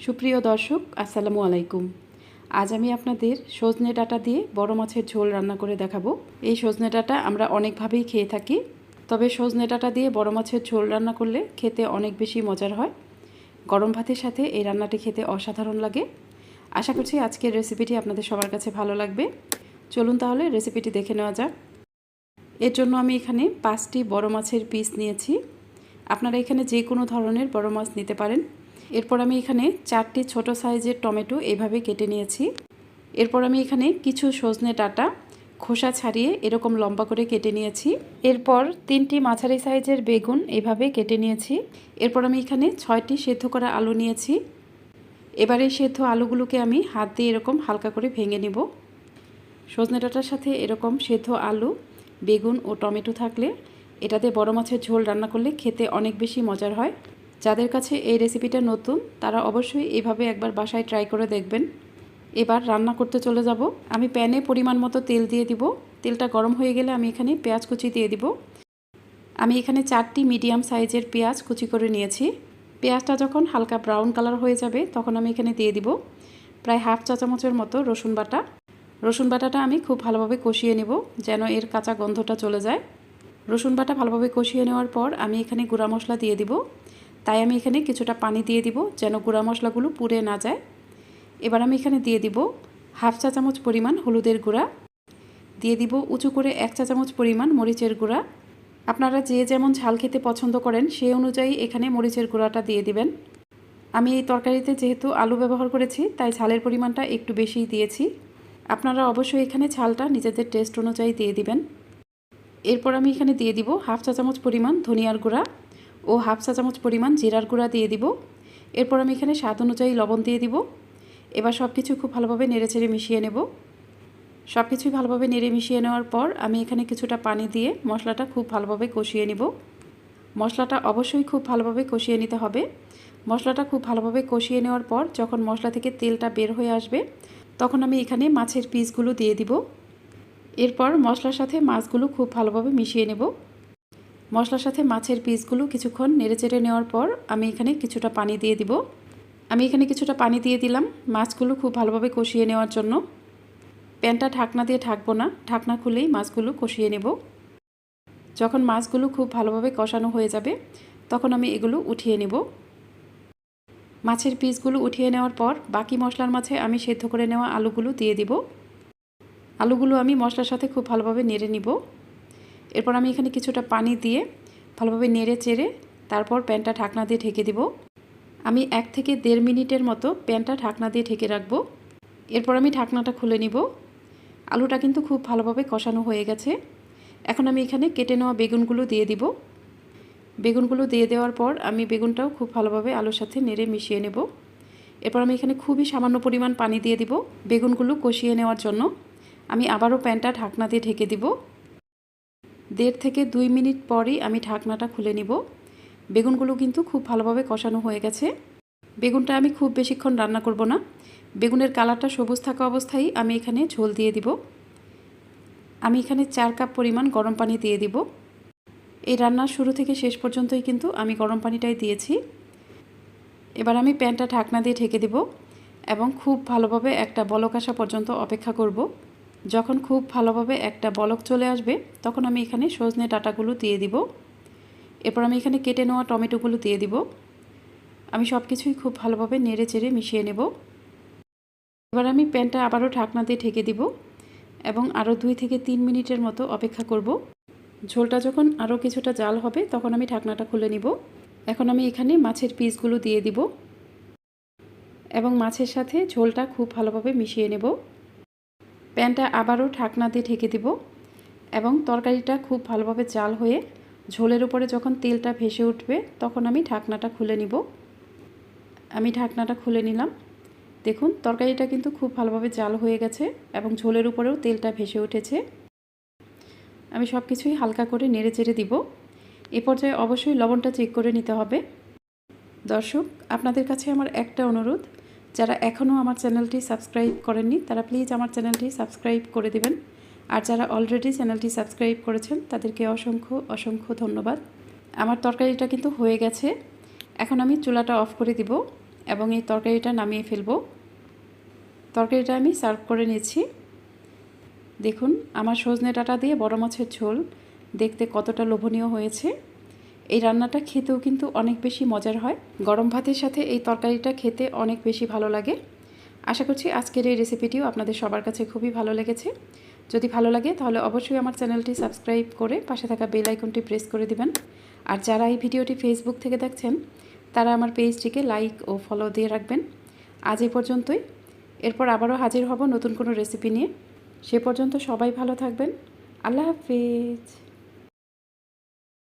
সুপ্রিয় দর্শক, আসসালামু আলাইকুম। আজ আমি আপনাদের সজনে ডাঁটা দিয়ে বড় মাছের ঝোল রান্না করে দেখাবো। এই সজনে ডাঁটা আমরা অনেকভাবেই খেয়ে থাকি, তবে সজনে ডাঁটা দিয়ে বড় মাছের ঝোল রান্না করলে খেতে অনেক বেশি মজার হয়। গরম ভাতের সাথে এই রান্নাটি খেতে অসাধারণ লাগে। আশা করছি আজকের রেসিপিটি আপনাদের সবার কাছে ভালো লাগবে। চলুন তাহলে রেসিপিটি দেখে নেওয়া যাক। এর জন্য আমি এখানে 5টি বড় মাছের পিস নিয়েছি। আপনারা এখানে যে কোনো ধরনের বড় মাছ নিতে পারেন। এরপর আমি এখানে 4টি ছোট সাইজের টমেটো এভাবে কেটে নিয়েছি। এরপর আমি এখানে কিছু সজনে ডাঁটা খোসা ছাড়িয়ে এরকম লম্বা করে কেটে নিয়েছি। এরপর 3টি মাঝারি সাইজের বেগুন এভাবে কেটে নিয়েছি। এরপর আমি এখানে 6টি সেদ্ধ করা আলু নিয়েছি। এবার এই সেদ্ধ আলুগুলোকে আমি হাত দিয়ে এরকম হালকা করে ভেঙে নেব। সজনে ডাঁটার সাথে এরকম সেদ্ধ আলু, বেগুন ও টমেটো থাকলে এটাতে বড় মাছের ঝোল রান্না করলে খেতে অনেক বেশি মজার হয়। যাদের কাছে এই রেসিপিটা নতুন তারা অবশ্যই এইভাবে একবার বাসায় ট্রাই করে দেখবেন। এবার রান্না করতে চলে যাব। আমি প্যানে পরিমাণ মতো তেল দিয়ে দিব। তেলটা গরম হয়ে গেলে আমি এখানে পেঁয়াজ কুচি দিয়ে দিব। আমি এখানে 4টি মিডিয়াম সাইজের পেঁয়াজ কুচি করে নিয়েছি। পেঁয়াজটা যখন হালকা ব্রাউন কালার হয়ে যাবে তখন আমি এখানে দিয়ে দিব প্রায় হাফ চা চামচের মতো রসুন বাটা। রসুন বাটাটা আমি খুব ভালোভাবে কষিয়ে নেব যেন এর কাঁচা গন্ধটা চলে যায়। রসুন বাটা ভালোভাবে কষিয়ে নেওয়ার পর আমি এখানে গুঁড়া মশলা দিয়ে দিব। তাই আমি এখানে কিছুটা পানি দিয়ে দিব যেন গুঁড়া মশলাগুলো পুড়ে না যায়। এবার আমি এখানে দিয়ে দিব হাফ চা চামচ পরিমাণ হলুদের গুঁড়া, দিয়ে দিব উঁচু করে 1 চা চামচ পরিমাণ মরিচের গুঁড়া। আপনারা যে যেমন ঝাল খেতে পছন্দ করেন সেই অনুযায়ী এখানে মরিচের গুঁড়াটা দিয়ে দিবেন। আমি এই তরকারিতে যেহেতু আলু ব্যবহার করেছি তাই ঝালের পরিমাণটা একটু বেশিই দিয়েছি। আপনারা অবশ্যই এখানে ঝালটা নিজেদের টেস্ট অনুযায়ী দিয়ে দিবেন। এরপর আমি এখানে দিয়ে দিব হাফ চা চামচ পরিমাণ ধনিয়ার গুঁড়া ও হাফ চা চামচ পরিমাণ জিরার গুঁড়া দিয়ে দিব। এরপর আমি এখানে স্বাদ অনুযায়ী লবণ দিয়ে দিব। এবার সব কিছু খুব ভালোভাবে নেড়েচেড়ে মিশিয়ে নেব। সব কিছুই ভালোভাবে নেড়ে মিশিয়ে নেওয়ার পর আমি এখানে কিছুটা পানি দিয়ে মশলাটা খুব ভালোভাবে কষিয়ে নেব। মশলাটা অবশ্যই খুব ভালোভাবে কষিয়ে নিতে হবে। মশলাটা খুব ভালোভাবে কষিয়ে নেওয়ার পর যখন মশলা থেকে তেলটা বের হয়ে আসবে তখন আমি এখানে মাছের পিসগুলো দিয়ে দিব। এরপর মশলার সাথে মাছগুলো খুব ভালোভাবে মিশিয়ে নেব। মশলার সাথে মাছের পিসগুলো কিছুক্ষণ নেড়েচেড়ে নেওয়ার পর আমি এখানে কিছুটা পানি দিয়ে দিব। আমি এখানে কিছুটা পানি দিয়ে দিলাম মাছগুলো খুব ভালোভাবে কষিয়ে নেওয়ার জন্য। প্যানটা ঢাকনা দিয়ে ঢাকবো না, ঢাকনা খুলেই মাছগুলো কষিয়ে নেব। যখন মাছগুলো খুব ভালোভাবে কষানো হয়ে যাবে তখন আমি এগুলো উঠিয়ে নেব। মাছের পিসগুলো উঠিয়ে নেওয়ার পর বাকি মশলার মাঝে আমি সেদ্ধ করে নেওয়া আলুগুলো দিয়ে দিব। আলুগুলো আমি মশলার সাথে খুব ভালোভাবে নেড়ে নিব। এরপর আমি এখানে কিছুটা পানি দিয়ে ভালোভাবে নেড়ে চেড়ে তারপর প্যানটা ঢাকনা দিয়ে ঢেকে দিব। আমি 1 থেকে 1.5 মিনিটের মতো প্যানটা ঢাকনা দিয়ে ঢেকে রাখবো। এরপর আমি ঢাকনাটা খুলে নিব। আলুটা কিন্তু খুব ভালোভাবে কষানো হয়ে গেছে। এখন আমি এখানে কেটে নেওয়া বেগুনগুলো দিয়ে দিব। বেগুনগুলো দিয়ে দেওয়ার পর আমি বেগুনটাও খুব ভালোভাবে আলুর সাথে নেড়ে মিশিয়ে নেব। এরপর আমি এখানে খুবই সামান্য পরিমাণ পানি দিয়ে দিব বেগুনগুলো কষিয়ে নেওয়ার জন্য। আমি আবারও প্যানটা ঢাকনা দিয়ে ঢেকে দিব। 1.5 থেকে 2 মিনিট পরই আমি ঢাকনাটা খুলে নিব। বেগুনগুলো কিন্তু খুব ভালোভাবে কষানো হয়ে গেছে। বেগুনটা আমি খুব বেশিক্ষণ রান্না করব না। বেগুনের কালারটা সবুজ থাকা অবস্থায় আমি এখানে ঝোল দিয়ে দিব। আমি এখানে 4 কাপ পরিমাণ গরম পানি দিয়ে দিব। এই রান্নার শুরু থেকে শেষ পর্যন্তই কিন্তু আমি গরম পানিটাই দিয়েছি। এবার আমি প্যানটা ঢাকনা দিয়ে ঢেকে দিব এবং খুব ভালোভাবে একটা বলক আসা পর্যন্ত অপেক্ষা করব। যখন খুব ভালোভাবে একটা বলক চলে আসবে তখন আমি এখানে সজনে ডাঁটাগুলো দিয়ে দিব। এরপর আমি এখানে কেটে নেওয়া টমেটোগুলো দিয়ে দিব। আমি সব কিছুই খুব ভালোভাবে নেড়ে চেড়ে মিশিয়ে নেব। এবার আমি প্যানটা আবারও ঢাকনা দিয়ে ঢেকে দিব এবং আরও 2 থেকে 3 মিনিটের মতো অপেক্ষা করব। ঝোলটা যখন আরও কিছুটা জাল হবে তখন আমি ঢাকনাটা খুলে নিব। এখন আমি এখানে মাছের পিসগুলো দিয়ে দিব এবং মাছের সাথে ঝোলটা খুব ভালোভাবে মিশিয়ে নেব। প্যানটা আবারও ঢাকনা দিয়ে ঢেকে দিব এবং তরকারিটা খুব ভালোভাবে জাল হয়ে ঝোলের উপরে যখন তেলটা ভেসে উঠবে তখন আমি ঢাকনাটা খুলে নিব। আমি ঢাকনাটা খুলে নিলাম। দেখুন তরকারিটা কিন্তু খুব ভালোভাবে জাল হয়ে গেছে এবং ঝোলের উপরেও তেলটা ভেসে উঠেছে। আমি সব কিছুই হালকা করে নেড়ে চেড়ে দিব। এ পর্যায়ে অবশ্যই লবণটা চেক করে নিতে হবে। দর্শক, আপনাদের কাছে আমার একটা অনুরোধ, যারা এখনও আমার চ্যানেলটি সাবস্ক্রাইব করেননি তারা প্লিজ আমার চ্যানেলটি সাবস্ক্রাইব করে দেবেন। আর যারা অলরেডি চ্যানেলটি সাবস্ক্রাইব করেছেন তাদেরকে অসংখ্য অসংখ্য ধন্যবাদ। আমার তরকারিটা কিন্তু হয়ে গেছে। এখন আমি চুলাটা অফ করে দিব এবং এই তরকারিটা নামিয়ে ফেলবো। তরকারিটা আমি সার্ভ করে নিয়েছি। দেখুন আমার সজনে ডাঁটা দিয়ে বড় মাছের ঝোল দেখতে কতটা লোভনীয় হয়েছে। এই রান্নাটা খেতেও কিন্তু অনেক বেশি মজার হয়। গরম ভাতের সাথে এই তরকারিটা খেতে অনেক বেশি ভালো লাগে। আশা করছি আজকের এই রেসিপিটিও আপনাদের সবার কাছে খুবই ভালো লেগেছে। যদি ভালো লাগে তাহলে অবশ্যই আমার চ্যানেলটি সাবস্ক্রাইব করে পাশে থাকা বেল আইকনটি প্রেস করে দিবেন। আর যারা এই ভিডিওটি ফেসবুক থেকে দেখছেন তারা আমার পেজটিকে লাইক ও ফলো দিয়ে রাখবেন। আজ এই পর্যন্তই। এরপর আবারও হাজির হব নতুন কোনো রেসিপি নিয়ে। সে পর্যন্ত সবাই ভালো থাকবেন। আল্লাহ হাফিজ।